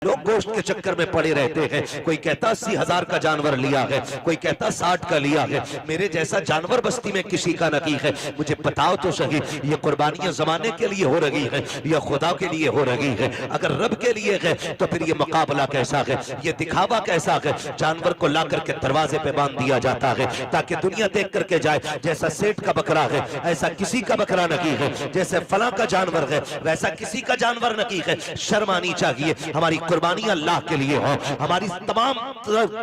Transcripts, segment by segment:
लोग गोश्त के चक्कर में पड़े रहते हैं। कोई कहता 80,000 का जानवर लिया है, कोई कहता 60 का लिया है। मेरे जैसा जानवर बस्ती में किसी का नहीं है। मुझे बताओ तो सही, ये कुर्बानियां जमाने के लिए हो रही है या खुदा के लिए हो रही है? अगर रब के लिए है तो फिर ये मुकाबला कैसा है, ये दिखावा कैसा है? जानवर को ला करके दरवाजे पे बांध दिया जाता है ताकि दुनिया देख करके जाए जैसा सेठ का बकरा है ऐसा किसी का बकरा नहीं है, जैसे फला का जानवर है वैसा किसी का जानवर नहीं है। शर्म आनी चाहिए। हमारी कुर्बानियां अल्लाह के लिए हो, हमारी तमाम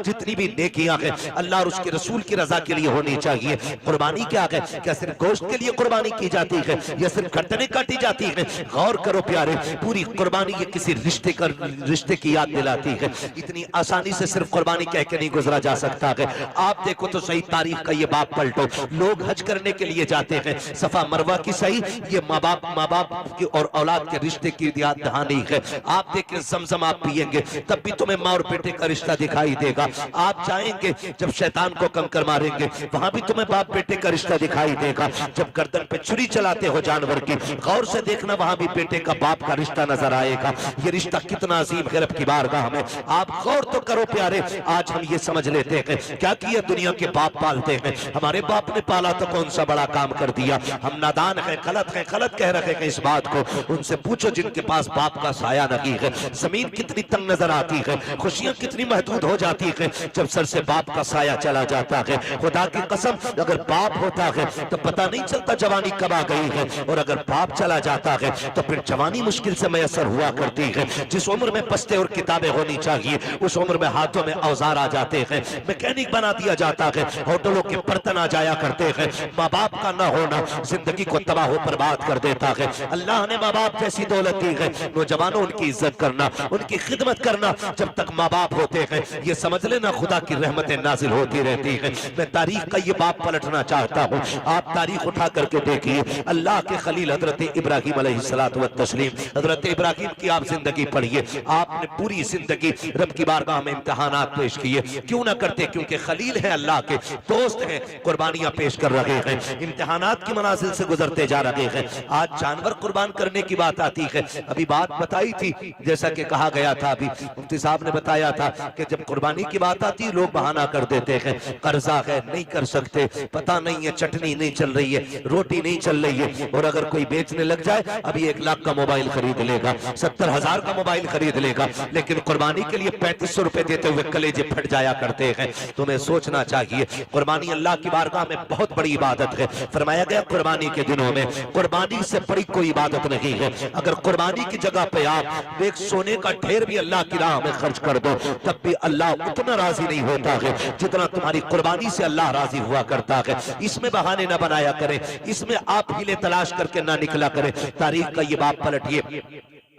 जितनी भी नेकियां हैं अल्लाह और उसके रसूल की रजा के लिए होनी चाहिए। कुर्बानी क्या है? क्या सिर्फ गोश्त के लिए कुर्बानी की जाती है या सिर्फ गर्दनें काटी जाती है? गौर करो प्यारे, पूरी कुर्बानी ये किसी रिश्ते की याद दिलाती है। इतनी आसानी से सिर्फ कुर्बानी कह के नहीं गुजरा जा सकता है। आप देखो तो सही तारीख का ये बाप पलटो, लोग हज करने के लिए जाते हैं, सफा मरवा की सही ये माँ बाप की और औलाद के रिश्ते की याद दहानी है। आप देखें जमजम आप पिएंगे तब भी तुम्हें माँ और बेटे का रिश्ता दिखाई देगा। आप जाएंगे जब शैतान को कंकर मारेंगे वहां भी तुम्हें बाप बेटे का रिश्ता दिखाई देगा। जब गर्दन पे छुरी चलाते हो जानवर की, गौर से देखना वहां भी बेटे का बाप का रिश्ता नजर आएगा। ये रिश्ता कितना अजीम है रब की बारगाह में। आप गौर तो करो प्यारे, आज हम ये समझ लेते हैं क्या किया दुनिया के बाप पालते हैं, हमारे बाप ने पाला तो कौन सा बड़ा काम कर दिया। हम नादान हैं, गलत कह रहे हैं इस बात को। उनसे पूछो जिनके पास बाप का साया नहीं है। जमीन कितनी तंग नजर आती है, खुशियां कितनी महदूद हो जाती है जब सर से बाप का साया चला जाता है। खुदा की कसम अगर बाप होता है तो पता नहीं चलता जवानी कब आ गई है, और अगर बाप चला जाता है तो फिर जवानी मुश्किल से मैसर हुआ करती है। जिस उम्र में बस्ते और किताबें होनी चाहिए उस उम्र में हाथों में औजार आ जाते हैं, मैकेनिक बना दिया जाता है, होटलों के बर्तन आ जाया करते हैं। माँ बाप का ना होना जिंदगी को तबाह बर्बाद कर देता है। अल्लाह ने माँ बाप जैसी दौलत दी है, नौजवानों उनकी इज्जत करना, उनकी खिदमत करना। जब तक माँ बाप होते हैं ये समझ लेना खुदा की रहमतें नाजिल होती रहती है। मैं तारीख का ये बाप पलटना चाहता हूँ। आप तारीख उठा करके देखिए, अल्लाह के खलील हजरत इब्राहिम अलैहिस्सलातु व तस्लीम, हजरत इब्राहिम की आप जिंदगी पढ़िए। आपने पूरी जिंदगी रब की बारगाह में इम्तिहानात पेश किए, क्यों ना करते? क्योंकि खलील है, अल्लाह के दोस्त हैं, कुर्बानियां पेश कर रहे हैं, इम्तिहानात की मनाजिल से गुजरते जा रहे हैं। आज जानवर कुर्बान करने की बात आती है। अभी बात बताई थी, जैसा कि कहा गया था, अभी मुफ्ती साहब ने बताया था कि जब कुर्बानी की बात आती है लोग बहाना कर देते हैं, कर्जा है नहीं कर सकते, पता नहीं है चटनी नहीं चल रही है, रोटी नहीं चल रही है। और अगर कोई बेचने लग जाए अभी 1 लाख का मोबाइल खरीद लेगा, 70,000 का मोबाइल खरीद लेगा, लेकिन कुर्बानी के लिए 3500 रुपए देते हुए कलेजे फट जाया करते हैं। तुम्हें सोचना चाहिए कुर्बानी अल्लाह की बारगाह में बहुत बड़ी इबादत है। फरमाया गया कुर्बानी के दिनों में कुर्बानी से बड़ी कोई इबादत नहीं है। अगर कुर्बानी की जगह पे आप एक सोने का ढेर भी अल्लाह की राह में खर्च कर दो तब भी अल्लाह उतना राजी नहीं होता है जितना तुम्हारी कुर्बानी से अल्लाह राजी हुआ करता है। इसमें बहाने ना बनाया करें, इसमें आप हीले तलाश करके ना निकला करें। तारीख का ये बाप पलटिए,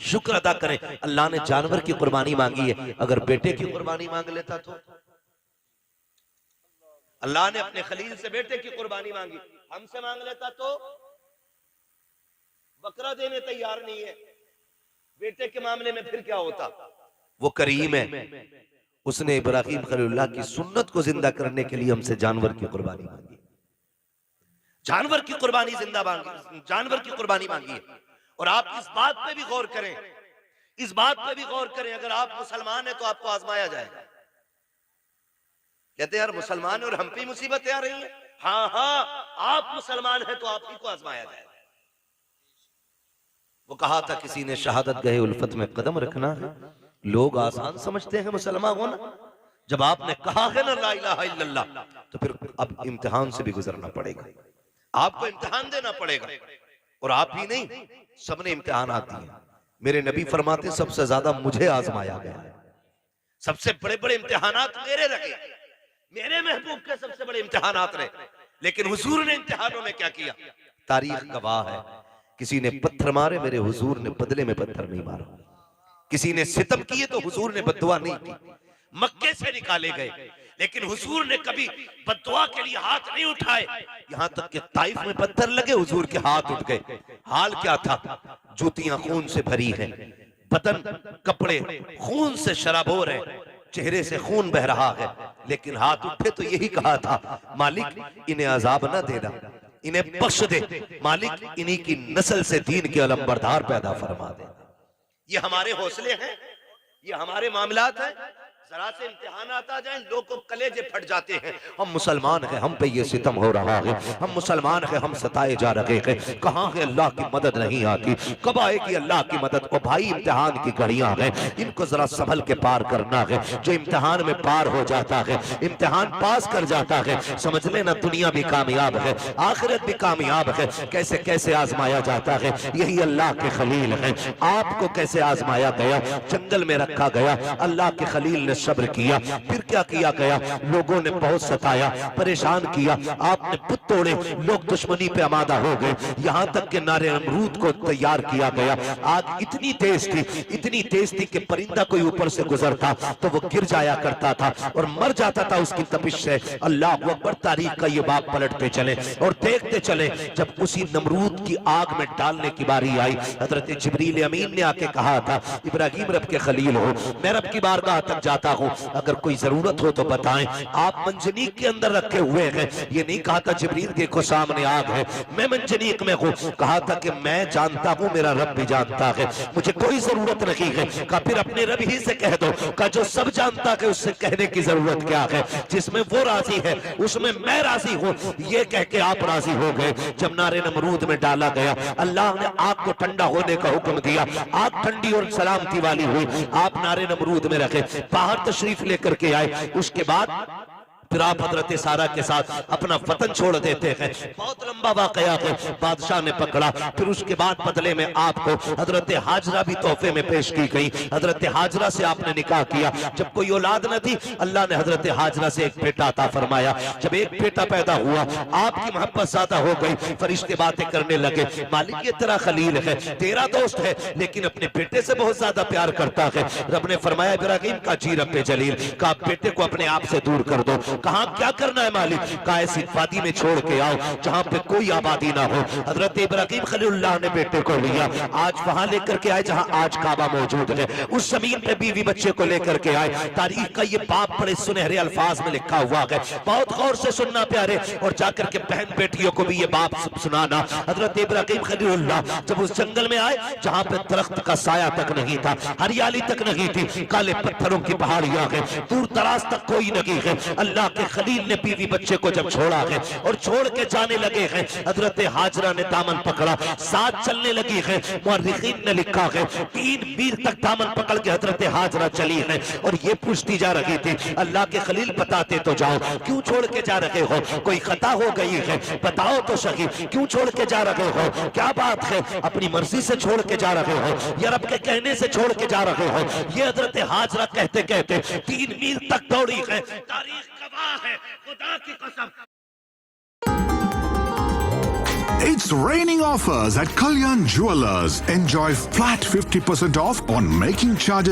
शुक्र अदा करें अल्लाह ने जानवर की कुर्बानी मांगी है। अगर बेटे की कुर्बानी मांग लेता तो अल्लाह ने अपने खलील से बेटे की कुर्बानी मांगी, हमसे मांग लेता तो बकरा देने तैयार नहीं है। बेटे के मामले में फिर क्या होता? वो करीम है, उसने इब्राहिम खलीलुल्लाह की सुन्नत को जिंदा करने के लिए हमसे जानवर की कुर्बानी मांगी, जानवर की कुर्बानी जिंदा मांगी, जानवर की कुर्बानी मांगी है। और आप इस बात पे भी गौर करें, इस बात पे भी गौर करें, अगर आप मुसलमान हैं तो आपको आजमाया जाएगा। कहते हैं यार मुसलमान है और हम पे मुसीबतें आ रही हैं। हाँ हाँ, आप मुसलमान हैं तो आप ही को आजमाया जाएगा। वो कहा था किसी ने शहादत गए उल्फत में कदम रखना है। लोग आसान समझते हैं मुसलमान होना, जब आपने कहा है ना ला इलाहा इल्लल्लाह तो फिर अब इम्तिहान से भी गुजरना पड़ेगा, आपको इम्तिहान देना पड़ेगा। और आप ही नहीं, सबने इम्तिहान आती है। मेरे नबी फरमाते सबसे ज्यादा मुझे आजमाया गया है, सबसे बड़े बड़े इम्तिहानात मेरे रहे, मेरे महबूब के सबसे बड़े इम्तिहानात रहे। लेकिन हुजूर ने इम्तिहानों में क्या किया? तारीख गवाह है, किसी ने पत्थर मारे मेरे हुजूर ने बदले में पत्थर नहीं मारा, किसी ने सितम किए तो हुजूर ने बद्दुआ नहीं की। मक्के से निकाले गए लेकिन हुजूर ने कभी बद्दुआ के लिए हाथ नहीं उठाए, यहां तक कि ताइफ में पत्थर लगे हुजूर के हाथ उठ गए। हाल क्या था? जूतियां खून से भरी हैं, बदन कपड़े खून से शराबोर है, चेहरे से खून बह रहा है, लेकिन हाथ उठे तो यही कहा था मालिक इन्हें अजाब न देना, इन्हें बख्श दे, मालिक इन्हीं की नस्ल से दीन के अलम बरदार पैदा फरमा दे। ये हमारे हौसले हैं, ये हमारे मामलात हैं, जरा से इम्तिहान आता जाए लोगों को कलेजे फट जाते हैं। हम मुसलमान हैं, हम पे ये सितम हो रहा है, हम मुसलमान हैं, हम सताए जा रहे हैं, कहाँ है अल्लाह की मदद नहीं आती, कब आएगी अल्लाह की मदद। ओ भाई इम्तिहान की घड़ियां हैं, इनको जरा संभल के पार करना है। जो इम्तिहान में पार हो जाता है, इम्तिहान पास कर जाता है, समझ लेना दुनिया भी कामयाब है, आखिरत भी कामयाब है। कैसे कैसे आजमाया जाता है, यही अल्लाह के खलील है। आपको कैसे आजमाया गया, जंगल में रखा गया, अल्लाह के खलील ने सब्र किया, फिर क्या किया गया, लोगों ने बहुत सताया, परेशान किया, आपने पुत तोड़े, लोग दुश्मनी पे आमादा हो गए, यहाँ तक के नारे नमरूद को तैयार किया गया। आग इतनी तेज थी कि परिंदा कोई ऊपर से गुजरता तो वो गिर जाया करता था और मर जाता था उसकी तपिश से। अल्लाह अकबर, तारीख का ये बाप पलटते चले और देखते चले। जब उसी नमरूद की आग में डालने की बारी आई, हजरत जिब्रील अमीन ने आके कहा था, इब्राहिम रब के खलील हो, मैं रब की बारगाह तक जाता हूँ, अगर कोई जरूरत हो तो बताएं। आप मंजनीक के अंदर रखे हुए हैं, ये नहीं कहा था जिब्रील देखो सामने आग है, मैं मंजनीक में हूँ, कहा था कि मैं जानता हूँ, मेरा रब भी जानता है, मुझे कोई जरूरत नहीं है। कहा फिर अपने रब ही से कह दो, कहा जो सब जानता है उससे कहने की जरूरत क्या है, जिसमें वो राजी है उसमें मैं राजी हूँ, ये कह के आप राजी हो गए। जब नारे नमरूद में डाला गया, अल्लाह ने आग को ठंडा होने का हुक्म दिया, आग ठंडी और सलामती वाली हुई, आप नारे नमरूद में रखे, बाहर तशरीफ लेकर के आए। उसके बाद फिर आप हजरत सारा के साथ अपना वतन छोड़ देते हैं। बहुत लंबा वाकया है, बादशाह ने पकड़ा, फिर उसके बाद बदले में आपको हजरत हाजरा भी तोहफे में पेश की गई। हजरत हाजरा से आपने निकाह किया। जब कोई औलाद न थी, अल्लाह ने हजरत हाजरा से एक बेटा अता फरमाया। जब एक बेटा पैदा हुआ, आपकी मोहब्बत ज्यादा हो गई, फरिश्ते बातें करने लगे, मालिक ये तेरा खलील है, तेरा दोस्त है, लेकिन अपने बेटे से बहुत ज्यादा प्यार करता है। रब ने फरमाया इब्राहिम का जी रब जलील का बेटे को अपने आप से दूर कर दो। कहा क्या करना है मालिक, कहा ऐसी वादी में छोड़ के आओ जहां पे कोई आबादी ना हो। हजरत इब्राहिम खलीलुल्लाह ने बेटे को लिया, आज वहां लेकर के आए जहां आज काबा मौजूद है, उस जमीन पे बीवी बच्चे को लेकर के आए। तारीख का ये बाप बड़े सुनहरे अल्फाज में लिखा हुआ है, बहुत गौर से सुनना प्यारे, और जाकर के बहन बेटियों को भी ये बाप सुनाना। हजरत इब्राहिम खलीलुल्लाह जब उस जंगल में आए जहां पे दरख्त का साया तक नहीं था, हरियाली तक नहीं थी, काले पत्थरों की पहाड़ियां है, दूर दराज तक कोई नहीं है, अल्लाह के खलील ने बीवी बच्चे को जब छोड़ा है और छोड़ के जाने लगे हैं, हजरत हाजरा ने दामन पकड़ा, साथ चलने लगी है। मुअर्रिखीन ने लिखा है 3 मील तक दामन पकड़ के हजरत हाजरा चली है और ये पूछती जा रही थी, अल्लाह के खलील बताते तो जाओ, क्यों छोड़ के जा रहे हो, कोई खता हो गई है, बताओ तो सही, क्यों छोड़ के जा रहे हो, क्या बात है, अपनी मर्जी से छोड़ के जा रहे हो या रब के कहने से छोड़ के जा रहे हो। ये हजरत हाजरा कहते कहते 3 मील तक दौड़ी है, तारीख गवाह है, खुदा की कसम। It's raining offers at Kalyan Jewelers. Enjoy flat 50% off on making charges.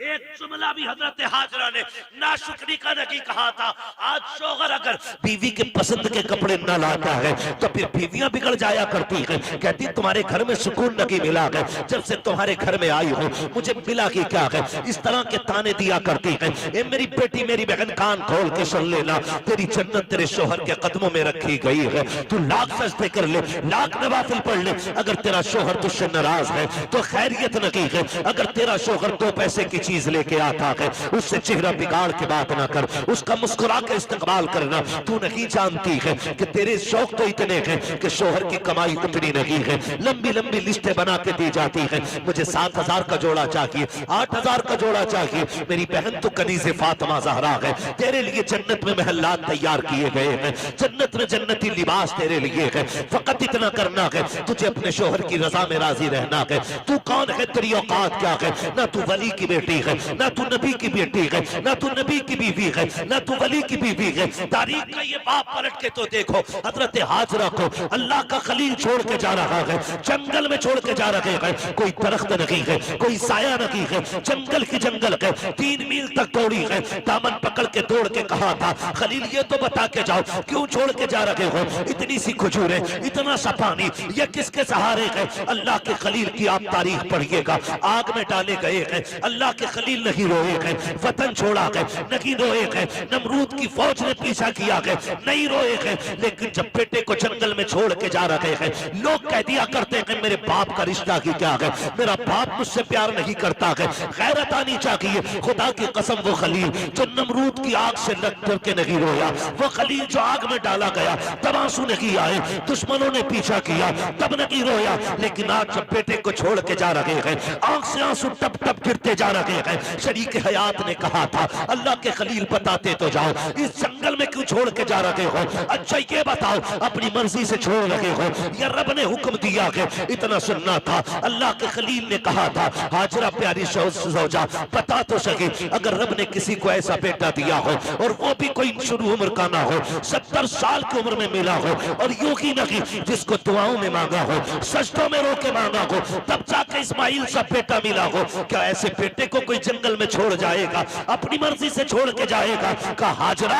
एक जुमला भी हजरत हाजरा ने नाशुक्री का नहीं कहा था। आज शौहर अगर बीवी के पसंद के कपड़े न लाता है तो फिर बीवियां बिगड़ जाया करती हैं, कहती तुम्हारे घर में सुकून नहीं मिला है, जब से तुम्हारे घर में आई हो मुझे मिला ही क्या है, इस तरह के ताने दिया करती है। ए मेरी बेटी मेरी बहन कान खोल के सुन लेना, तेरी जन्नत तेरे शौहर के कदमों में रखी गई है, तू लाख सजदे कर ले, लाख नवाफिल पढ़ ले, अगर तेरा शौहर तुझसे नाराज है तो खैरियत नहीं है। अगर तेरा शौहर 2 पैसे की चीज लेके आता है उससे चेहरा बिगाड़ के बात ना कर, उसका मुस्कुरा के इस्तेमाल करना। तू नहीं जानती है कि तेरे शौक तो इतने हैं कि शोहर की कमाई उतनी नहीं है, लंबी लंबी लिस्टें बना के दी जाती है, मुझे 7,000 का जोड़ा चाहिए, 8,000 का जोड़ा चाहिए। मेरी बहन तो कनीज़े फातिमा ज़हरा है, तेरे लिए जन्नत में महल्लात तैयार किए गए हैं, जन्नत में जन्नती लिबास तेरे लिए है, फकत इतना करना है तुझे अपने शोहर की रजा में राजी रहना है। तू कौन है, तेरी औकात क्या है, ना तू वली की बेटी है, ना तू नबी की बेटी है, ना तू नबी की बीवी है, ना तू वली की बीवी है। तारीख का ये बाप पलट के तो देखो, हजरत हाजरा को अल्लाह का खलील छोड़ के जा रहा है, जंगल में छोड़ के जा रहे हैं, कोई दरख्त नहीं है, कोई साया नहीं है, जंगल की जंगल है, 3 मील तक दौड़ी है, दामन पकड़ के दौड़ के कहा था खलील ये तो बता के जाओ क्यों छोड़ के जा रहे हो, इतनी सी खजूरें, इतना सा पानी, ये किसके सहारे है। अल्लाह के खलील की आप तारीख पढ़िएगा, आग में डाले गए हैं, अल्लाह के खलील नहीं रोए गए, वतन छोड़ा गए, नहीं रोए गए, नमरूद की फौज ने पीछा किया गए, नहीं रोए गए, लेकिन जब बेटे को जंगल में छोड़ के जा रहे हैं, लोग कह दिया करते हैं मेरे बाप का रिश्ता ही क्या है, मेरा बाप मुझसे प्यार नहीं करता है, गैरत आनी चाहिए। खुदा की कसम वो खलील जो नमरूद की आग से लग करके नहीं रोया, वो खलील जो आग में डाला गया तब आंसू नहीं आए, दुश्मनों ने पीछा किया तब नहीं रोया, लेकिन आज जब बेटे को छोड़ के जा रहे हैं, आंख से आंसू टप टप गिरते जा रहे हैं। शरीक हयात ने कहा था अल्लाह के खलील बताते तो जाओ, इस जंगल में क्यों छोड़ के जा रहे हो? अच्छा ये बताओ अपनी मर्जी से छोड़ रहे हो या रब ने हुक्म दिया है? इतना सुनना था। अल्लाह के खलील ने कहा था हाजरा प्यारी सौजा बता तो सके, अगर रब ने किसी को ऐसा बेटा दिया हो और वो भी कोई शुरू उम्र का ना हो, 70 साल की उम्र में मिला हो, और यूं ही नहीं जिसको दुआओं में मांगा हो, सजदों में रो के मांगा हो, तब जाके इस्माइल सा बेटा मिला हो, क्या ऐसे बेटे को कोई जंगल में छोड़ जाएगा? अपनी मर्जी से छोड़ के जाएगा? कहा हाजरा